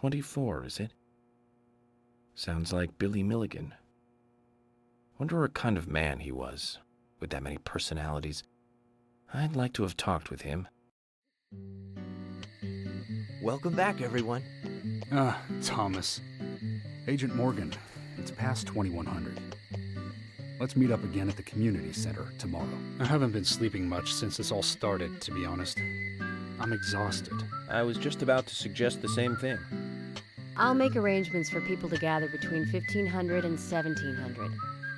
24, is it? Sounds like Billy Milligan. Wonder what kind of man he was, with that many personalities. I'd like to have talked with him. Welcome back, everyone. Thomas. Agent Morgan, it's past 2100. Let's meet up again at the community center tomorrow. I haven't been sleeping much since this all started, to be honest. I'm exhausted. I was just about to suggest the same thing. I'll make arrangements for people to gather between 1500 and 1700.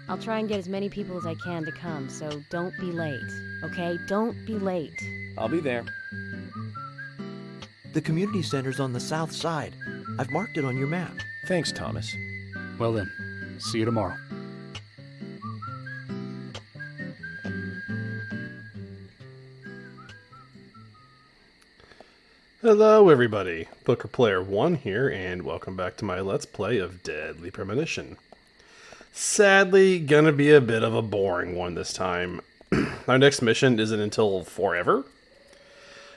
I'll try and get as many people as I can to come, so don't be late, okay? Don't be late. I'll be there. The community center's on the south side. I've marked it on your map. Thanks, Thomas. Well then, see you tomorrow. Hello everybody, Booker Player 1 here, and welcome back to my Let's Play of Deadly Premonition. Sadly, gonna be a bit of a boring one this time. Our next mission isn't until forever,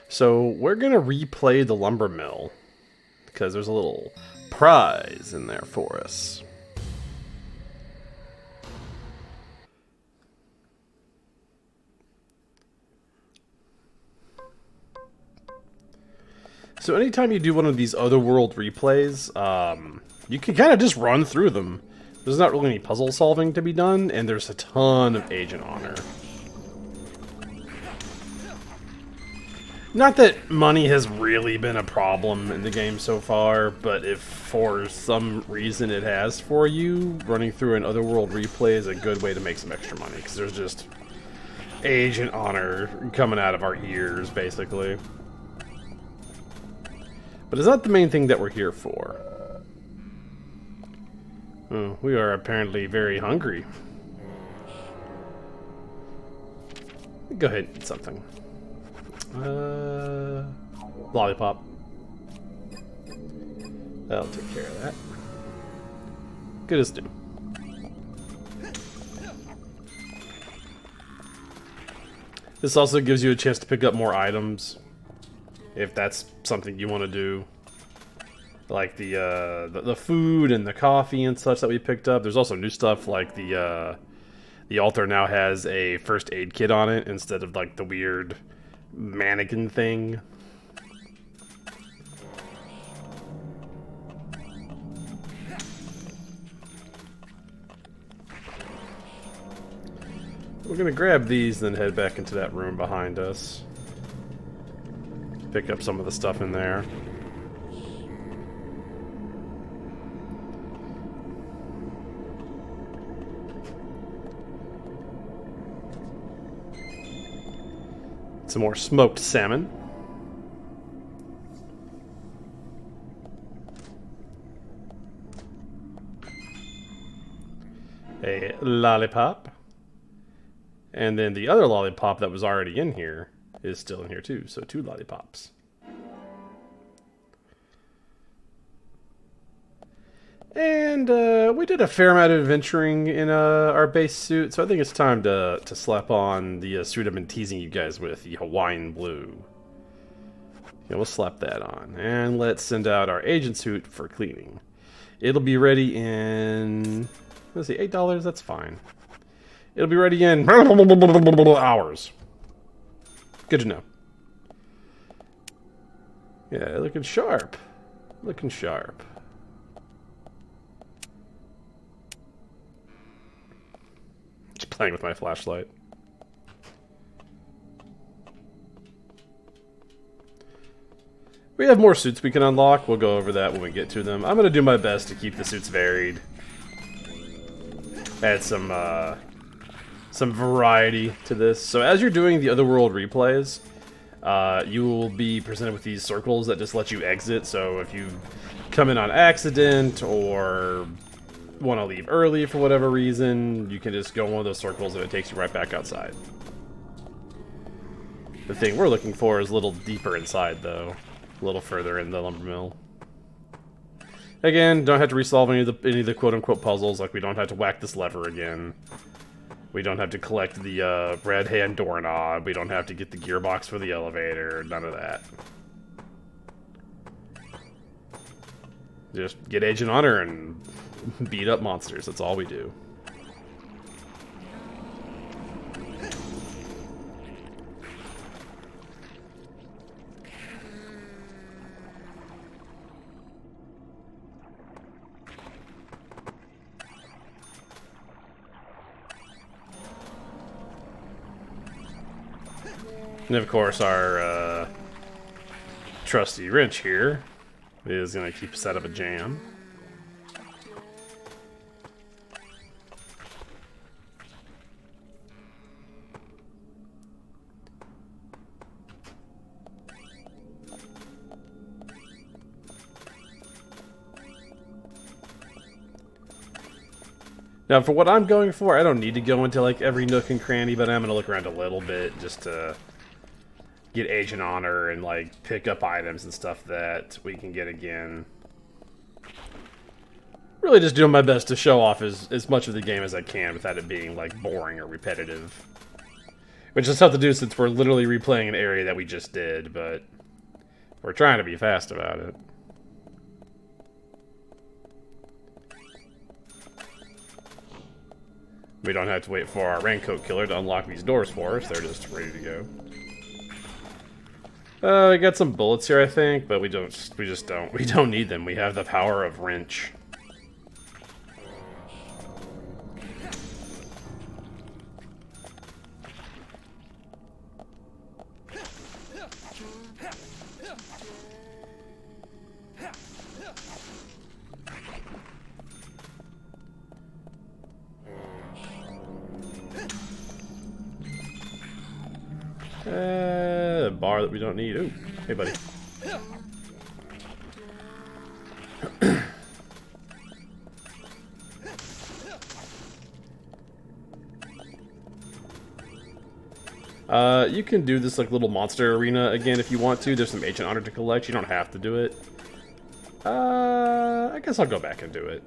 so we're gonna replay the Lumbermill, because there's a little prize in there for us. So anytime you do one of these otherworld replays, you can kind of just run through them. There's not really any puzzle solving to be done, and there's a ton of agent honor. Not that money has really been a problem in the game so far, but if for some reason it has for you, running through an otherworld replay is a good way to make some extra money, because there's just agent honor coming out of our ears, basically. But it's not the main thing that we're here for. Oh, we are apparently very hungry. Go ahead and eat something. Lollipop. That'll take care of that. Good as new. This also gives you a chance to pick up more items, if that's something you want to do. Like the food and the coffee and such that we picked up. There's also new stuff like the altar now has a first aid kit on it instead of like the weird mannequin thing. We're gonna grab these, then head back into that room behind us. Pick up some of the stuff in there. Some more smoked salmon. A lollipop. And then the other lollipop that was already in here is still in here too, so 2 lollipops. And we did a fair amount of adventuring in our base suit, so I think it's time to slap on the suit I've been teasing you guys with, the Hawaiian blue. Yeah, we'll slap that on. And let's send out our agent suit for cleaning. It'll be ready in, let's see, $8, that's fine. It'll be ready in hours. Good to know. Yeah, looking sharp. Looking sharp. Just playing with my flashlight. We have more suits we can unlock. We'll go over that when we get to them. I'm going to do my best to keep the suits varied. Add some variety to this. So as you're doing the otherworld replays, you will be presented with these circles that just let you exit. So if you come in on accident or want to leave early for whatever reason, you can just go in one of those circles and it takes you right back outside. The thing we're looking for is a little deeper inside, though. A little further in the Lumbermill. Again, don't have to resolve any of the quote-unquote puzzles, like we don't have to whack this lever again. We don't have to collect the red hand doorknob. We don't have to get the gearbox for the elevator. None of that. Just get Agent Honor and beat up monsters. That's all we do. And of course, our trusty wrench here is going to keep us out of a jam. Now, for what I'm going for, I don't need to go into like every nook and cranny, but I'm going to look around a little bit just to get Agent Honor and like pick up items and stuff that we can get again. Really just doing my best to show off as much of the game as I can without it being like boring or repetitive. Which is tough to do since we're literally replaying an area that we just did, but we're trying to be fast about it. We don't have to wait for our raincoat killer to unlock these doors for us. They're just ready to go. We got some bullets here, I think, but we just don't need them. We have the power of wrench. A bar that we don't need. Ooh, hey buddy. You can do this like little monster arena again if you want to. There's some Agent Honor to collect. You don't have to do it. I guess I'll go back and do it.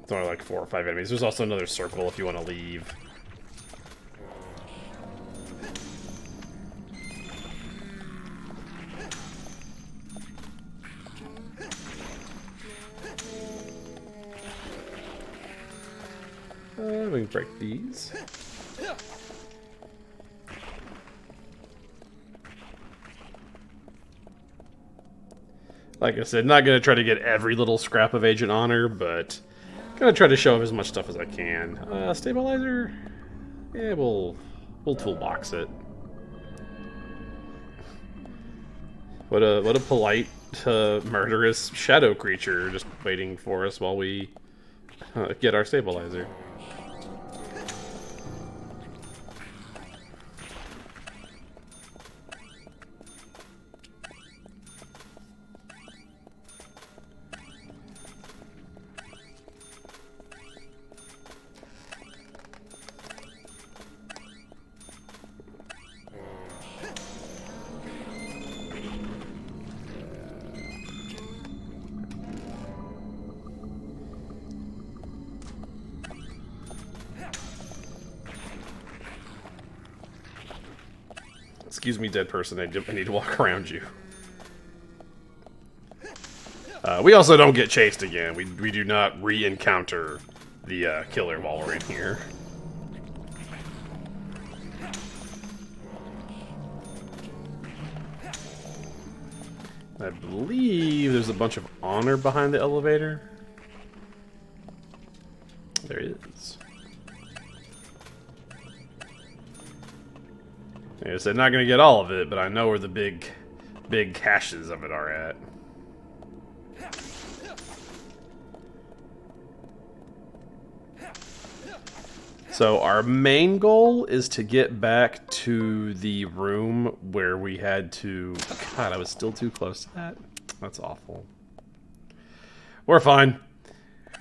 It's only like 4 or 5 enemies. There's also another circle if you want to leave. We can break these. Like I said, not going to try to get every little scrap of Agent Honor, but going to try to show off as much stuff as I can. Stabilizer? Yeah, we'll toolbox it. What a polite, murderous shadow creature just waiting for us while we get our stabilizer. Excuse me, dead person. I need to walk around you. We also don't get chased again. We do not re-encounter the killer while we're in here. I believe there's a bunch of honor behind the elevator. There it is. Like I said, not going to get all of it, but I know where the big caches of it are at. So our main goal is to get back to the room where we had to... God, I was still too close to that. That's awful. We're fine.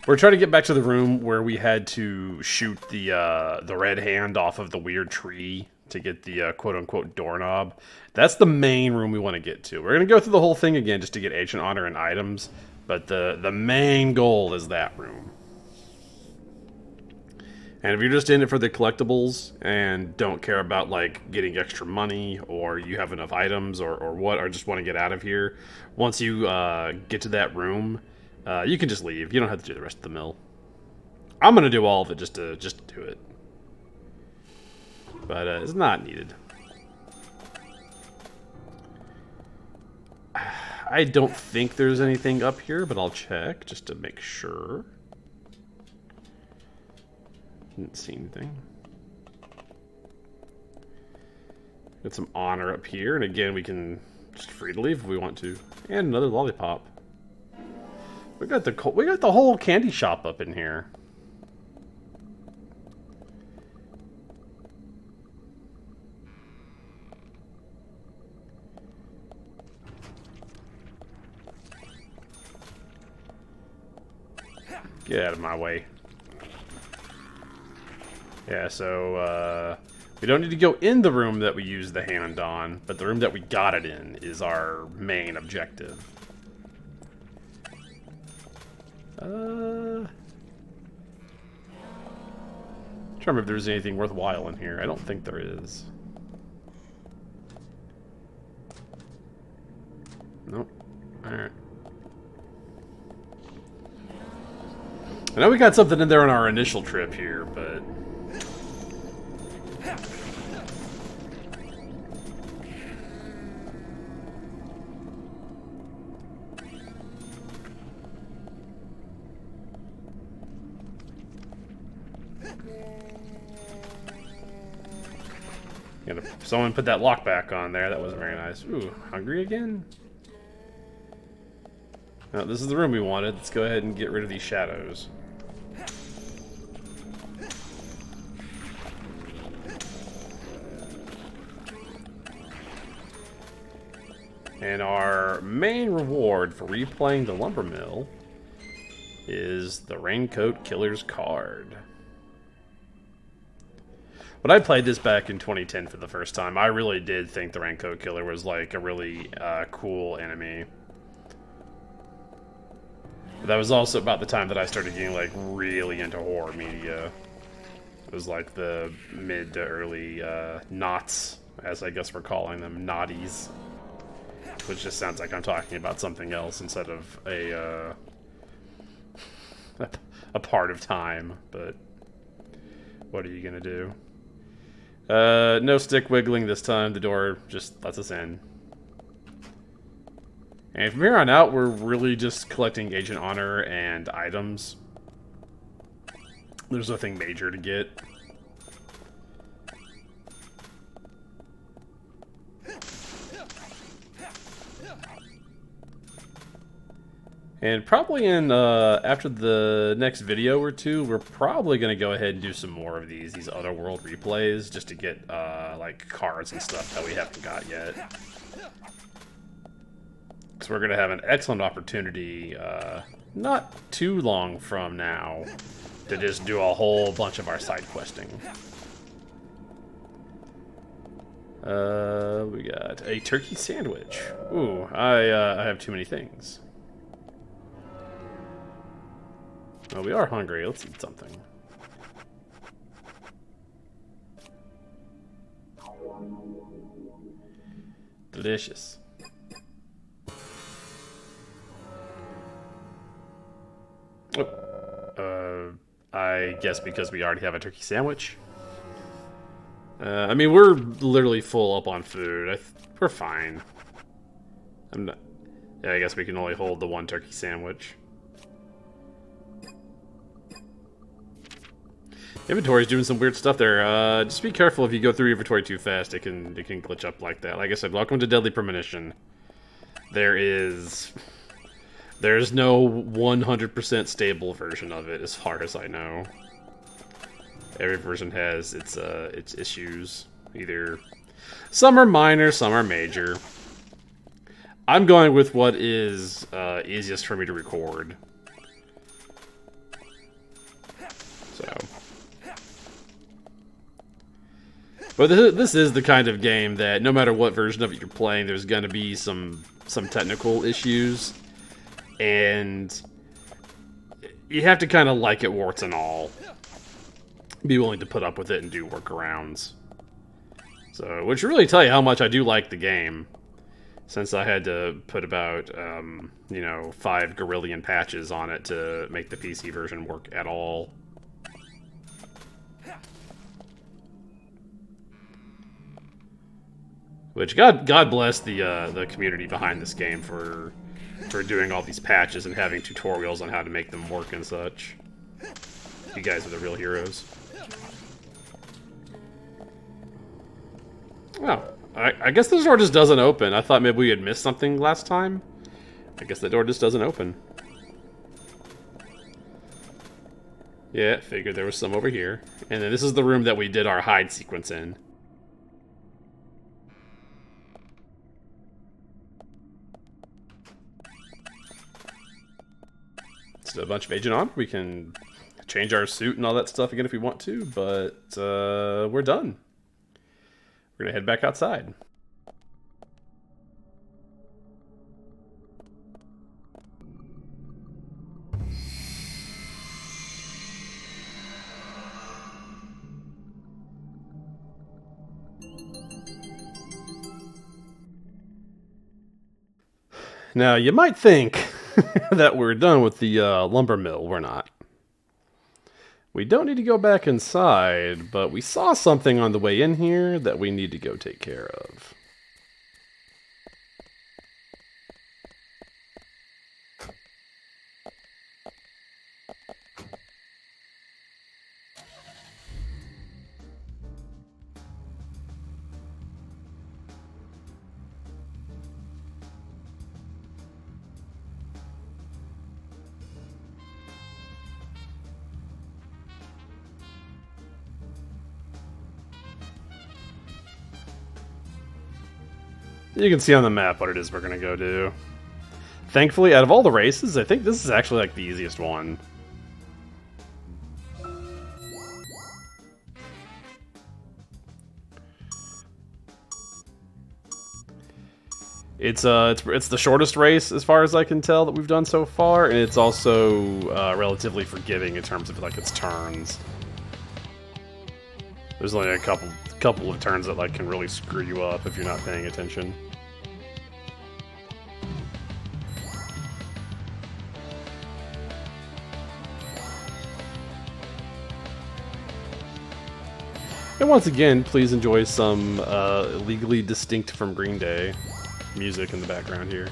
We're trying to get back to the room where we had to shoot the red hand off of the weird tree to get the quote-unquote doorknob. That's the main room we want to get to. We're going to go through the whole thing again just to get Agent Honor and items, but the main goal is that room. And if you're just in it for the collectibles and don't care about like getting extra money, or you have enough items, or just want to get out of here, once you get to that room, you can just leave. You don't have to do the rest of the mill. I'm gonna do all of it just to do it, but it's not needed. I don't think there's anything up here, but I'll check just to make sure. Didn't see anything. Got some honor up here, and again, we can just free to leave if we want to. And another lollipop. We got the whole candy shop up in here. Get out of my way. Yeah, so, we don't need to go in the room that we use the hand on, but the room that we got it in is our main objective. Trying to remember if there's anything worthwhile in here. I don't think there is. Nope. Alright. I know we got something in there on our initial trip here, but... someone put that lock back on there. That wasn't very nice. Ooh, hungry again? No, this is the room we wanted. Let's go ahead and get rid of these shadows. And our main reward for replaying the Lumbermill is the Raincoat Killer's card. When I played this back in 2010 for the first time, I really did think the Raincoat Killer was like a really cool enemy. But that was also about the time that I started getting like really into horror media. It was like the mid to early knots, as I guess we're calling them, naughties. Which just sounds like I'm talking about something else instead of a part of time, but what are you gonna do? No stick wiggling this time. The door just lets us in. And from here on out, we're really just collecting Agent Honor and items. There's nothing major to get. And probably in, after the next video or two, we're probably going to go ahead and do some more of these Otherworld replays, just to get, like, cards and stuff that we haven't got yet. Because we're going to have an excellent opportunity, not too long from now, to just do a whole bunch of our side questing. We got a turkey sandwich. Ooh, I have too many things. Oh, we are hungry. Let's eat something. Delicious. Oh. I guess because we already have a turkey sandwich. I mean, we're literally full up on food. We're fine. I'm not... Yeah, I guess we can only hold the one turkey sandwich. Inventory's doing some weird stuff there. Just be careful if you go through inventory too fast. It can glitch up like that. Like I said, welcome to Deadly Premonition. There's no 100% stable version of it, as far as I know. Every version has its issues. Either some are minor, some are major. I'm going with what is easiest for me to record. So. But this is the kind of game that no matter what version of it you're playing, there's going to be some technical issues. And you have to kind of like it warts and all. be willing to put up with it and do workarounds. So, which really tell you how much I do like the game. Since I had to put about, 5 Gorillion patches on it to make the PC version work at all. Which, God bless the community behind this game for doing all these patches and having tutorials on how to make them work and such. You guys are the real heroes. Oh, I guess this door just doesn't open. I thought maybe we had missed something last time. I guess the door just doesn't open. Yeah, figured there was some over here. And then this is the room that we did our hide sequence in. Just a bunch of Agent on. We can change our suit and all that stuff again if we want to, but we're done. We're gonna head back outside. Now, you might think that we're done with the Lumbermill. We're not. We don't need to go back inside, but we saw something on the way in here that we need to go take care of. You can see on the map what it is we're going to go do. Thankfully, out of all the races, I think this is actually like the easiest one. It's the shortest race as far as I can tell that we've done so far, and it's also relatively forgiving in terms of like its turns. There's only a couple of turns that like can really screw you up if you're not paying attention. And once again, please enjoy some legally distinct from Green Day music in the background here.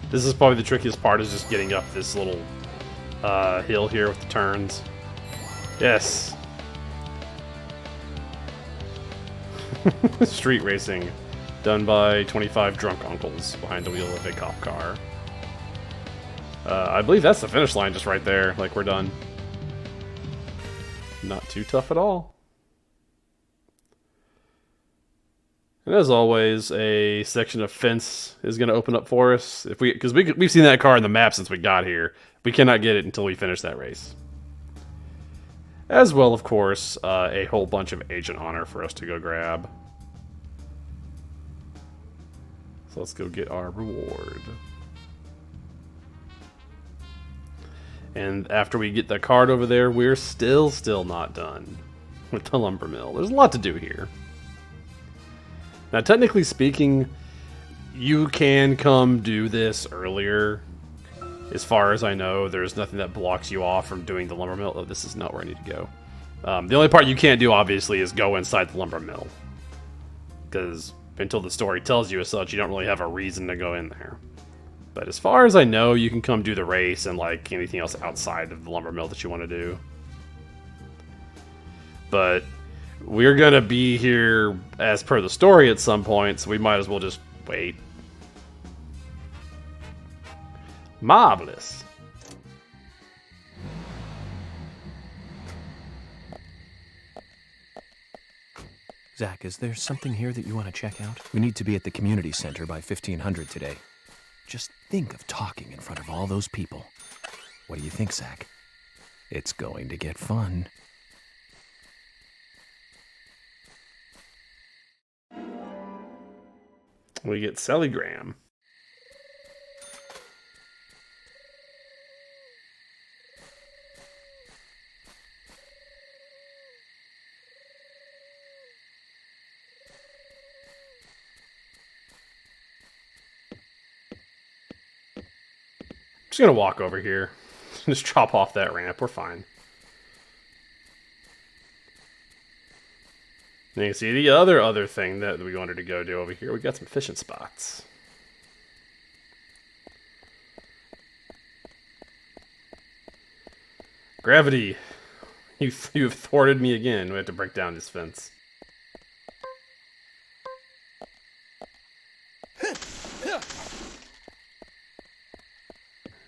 This is probably the trickiest part, is just getting up this little hill here with the turns. Yes. Street racing, done by 25 drunk uncles behind the wheel of a cop car. I believe that's the finish line just right there. Like, we're done. Not too tough at all. And as always, a section of fence is going to open up for us. Because we've seen that car in the map since we got here. We cannot get it until we finish that race. As well, of course, a whole bunch of Agent Honor for us to go grab. So let's go get our reward. And after we get the card over there, we're still not done with the Lumbermill. There's a lot to do here. Now, technically speaking, you can come do this earlier. As far as I know, there's nothing that blocks you off from doing the Lumbermill. Oh, this is not where I need to go. The only part you can't do, obviously, is go inside the Lumbermill. Because until the story tells you as such, you don't really have a reason to go in there. But as far as I know, you can come do the race and like anything else outside of the Lumbermill that you want to do. But we're going to be here as per the story at some point, so we might as well just wait. Marvelous. Zach, is there something here that you want to check out? We need to be at the community center by 1500 today. Just think of talking in front of all those people. What do you think, Zach? It's going to get fun. We get Cellygram. Just gonna walk over here. Just chop off that ramp. We're fine. And you can see the other thing that we wanted to go do over here. We got some fishing spots. Gravity, you've thwarted me again. We have to break down this fence.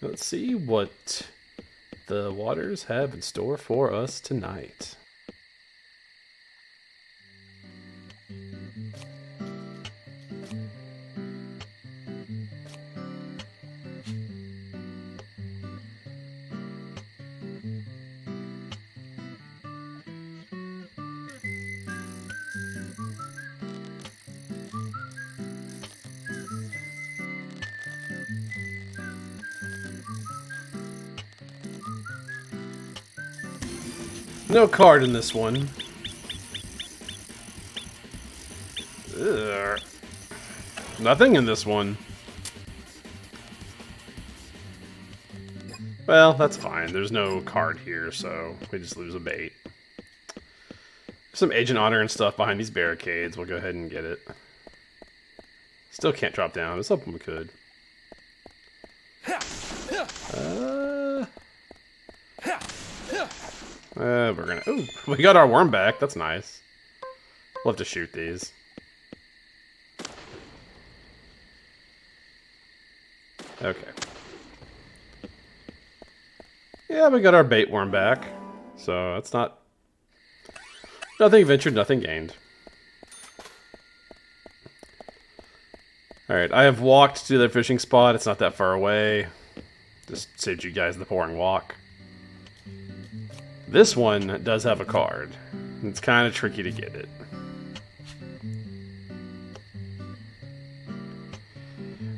Let's see what the waters have in store for us tonight. No card in this one. Ugh. Nothing in this one. Well, that's fine. There's no card here, so we just lose a bait. Some agent honor and stuff behind these barricades. We'll go ahead and get it. Still can't drop down. I was hoping we could. We're gonna... Ooh, we got our worm back. That's nice. We'll have to shoot these. Okay. Yeah, we got our bait worm back. So, that's not... Nothing ventured, nothing gained. Alright, I have walked to the fishing spot. It's not that far away. Just saved you guys the boring walk. This one does have a card. It's kind of tricky to get it.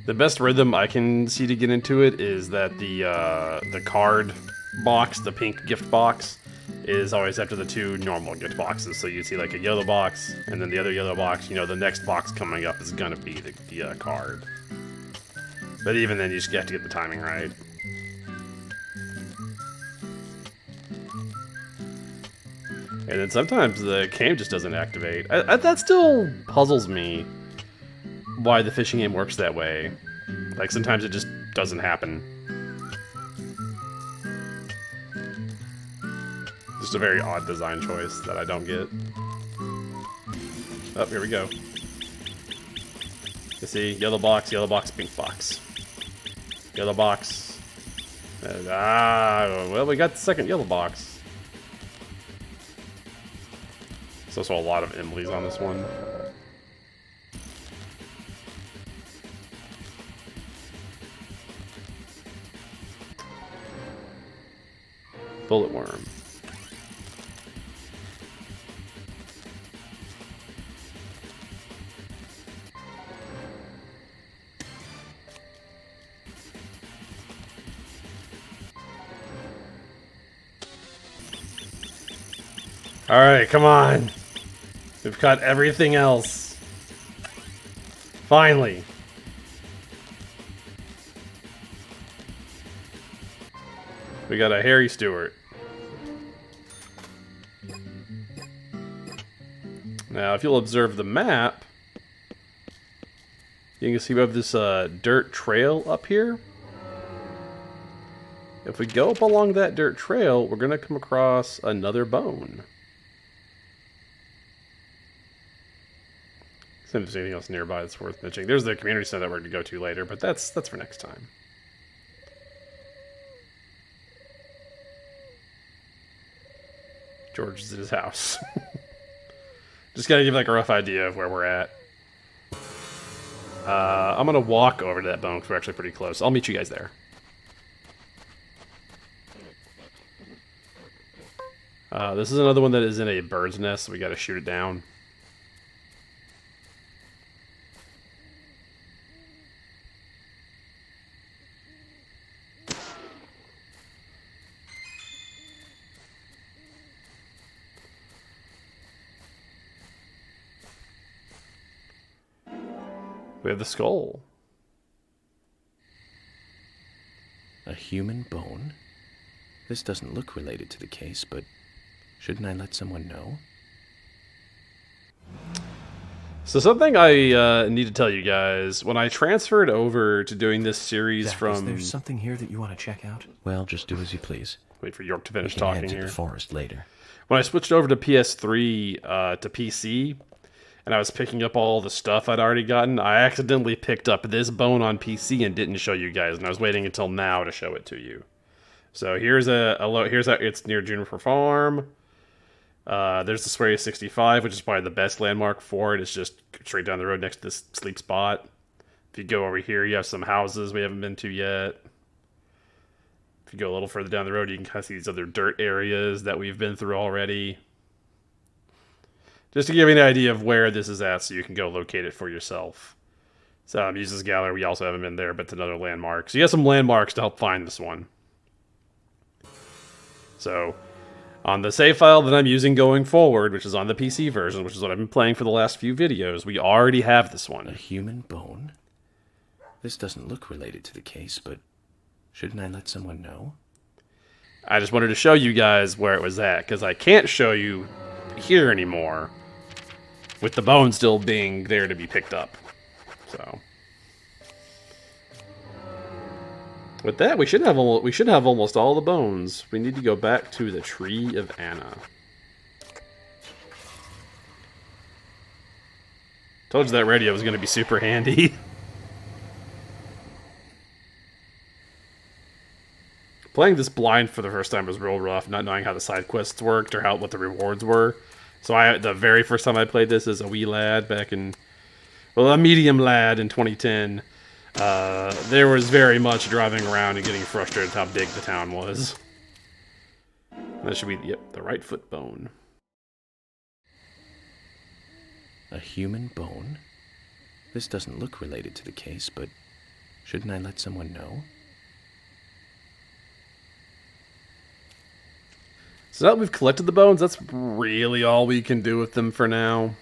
The best rhythm I can see to get into it is that the card box, the pink gift box, is always after the two normal gift boxes. So you see like a yellow box, and then the other yellow box, you know, the next box coming up is gonna be the card. But even then, you just have to get the timing right. And then sometimes the game just doesn't activate. That still puzzles me why the fishing game works that way. Like, sometimes it just doesn't happen. Just a very odd design choice that I don't get. Oh, here we go. You see, yellow box, pink box. Yellow box. Well, we got the second yellow box. There's also a lot of Emily's on this one. Bullet worm. All right, come on. We've got everything else. Finally. We got a Harry Stewart. Now, if you'll observe the map, you can see we have this dirt trail up here. If we go up along that dirt trail, we're going to come across another bone. See if there's anything else nearby that's worth mentioning. There's the community center that we're going to go to later, but that's for next time. George is at his house. Just gotta give like a rough idea of where we're at. I'm gonna walk over to that bone because we're actually pretty close. I'll meet you guys there. This is another one that is in a bird's nest, so we gotta shoot it down. We have the skull. A human bone? This doesn't look related to the case, but shouldn't I let someone know? So something I need to tell you guys, when I transferred over to doing this series Zach, from... is there something here that you want to check out? Well, just do as you please. Wait for York to We finish can talking head to here. the forest later. When I switched over to PS3 to PC, and I was picking up all the stuff I'd already gotten, I accidentally picked up this bone on PC and didn't show you guys, and I was waiting until now to show it to you. So here's it's near Juniper Farm. There's the Swery 65, which is probably the best landmark for it. It's just straight down the road next to this sleep spot. If you go over here, you have some houses we haven't been to yet. If you go a little further down the road, you can kind of see these other dirt areas that we've been through already. Just to give you an idea of where this is at so you can go locate it for yourself. So Muses Gallery, we also haven't been there, but it's another landmark. So you have some landmarks to help find this one. So on the save file that I'm using going forward, which is on the PC version, which is what I've been playing for the last few videos, we already have this one. A human bone? This doesn't look related to the case, but shouldn't I let someone know? I just wanted to show you guys where it was at, because I can't show you here anymore, with the bone still being there to be picked up. So, with that, we should have almost all the bones. We need to go back to the Tree of Anna. Told you that radio was going to be super handy. Playing this blind for the first time was real rough, not knowing how the side quests worked or what the rewards were. So the very first time I played this as a wee lad back in, well, a medium lad in 2010, there was very much driving around and getting frustrated with how big the town was. That should be, yep, the right foot bone. A human bone? This doesn't look related to the case, but shouldn't I let someone know? So now that we've collected the bones, that's really all we can do with them for now.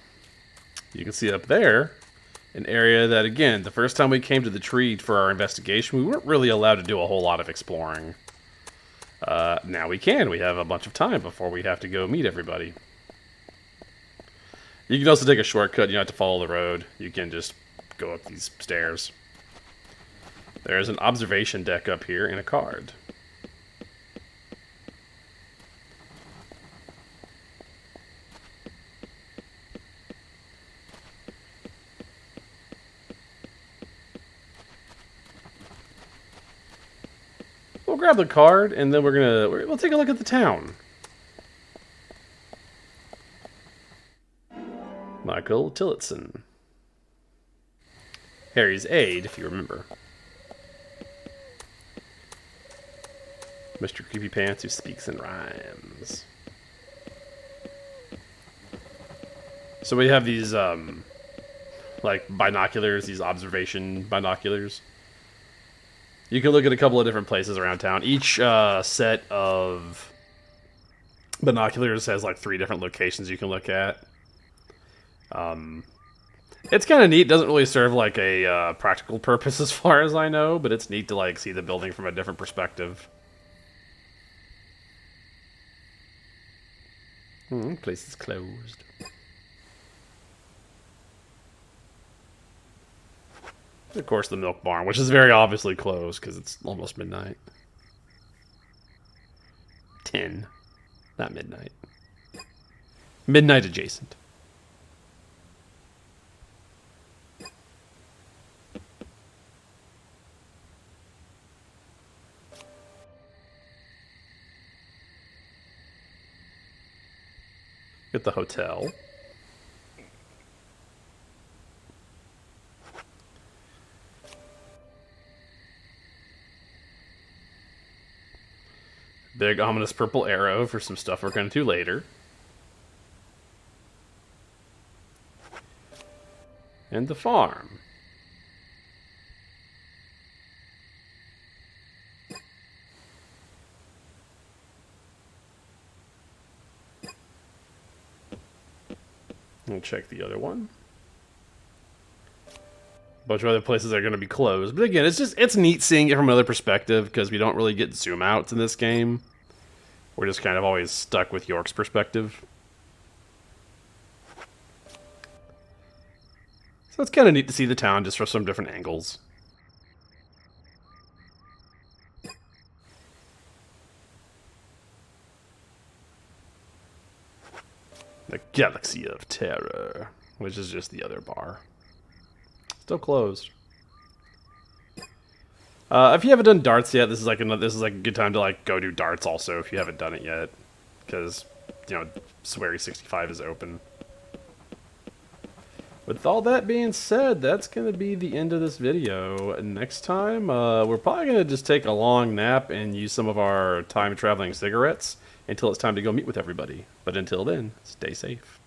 You can see up there an area that, again, the first time we came to the tree for our investigation, we weren't really allowed to do a whole lot of exploring. Now we can. We have a bunch of time before we have to go meet everybody. You can also take a shortcut. You don't have to follow the road. You can just go up these stairs. There's an observation deck up here and a card. We'll grab the card, and then we'll take a look at the town. Michael Tillotson. Harry's aide, if you remember. Mr. Creepy Pants who speaks in rhymes. So we have these, like, binoculars, these observation binoculars. You can look at a couple of different places around town. Each set of binoculars has like 3 different locations you can look at. It's kind of neat. It doesn't really serve like a practical purpose as far as I know, but it's neat to like see the building from a different perspective. Place is closed. Of course, the milk barn, which is very obviously closed because it's almost midnight. 10, not midnight. Midnight adjacent. Get the hotel. Big ominous purple arrow for some stuff we're going to do later. And the farm. We'll check the other one. A bunch of other places are going to be closed. But again, it's neat seeing it from another perspective because we don't really get zoom outs in this game. We're just kind of always stuck with York's perspective. So it's kind of neat to see the town just from some different angles. The Galaxy of Terror, which is just the other bar. Still closed. If you haven't done darts yet, this is like a good time to like go do darts. Also, if you haven't done it yet, because Swery 65 is open. With all that being said, that's going to be the end of this video. Next time, we're probably going to just take a long nap and use some of our time traveling cigarettes until it's time to go meet with everybody. But until then, stay safe.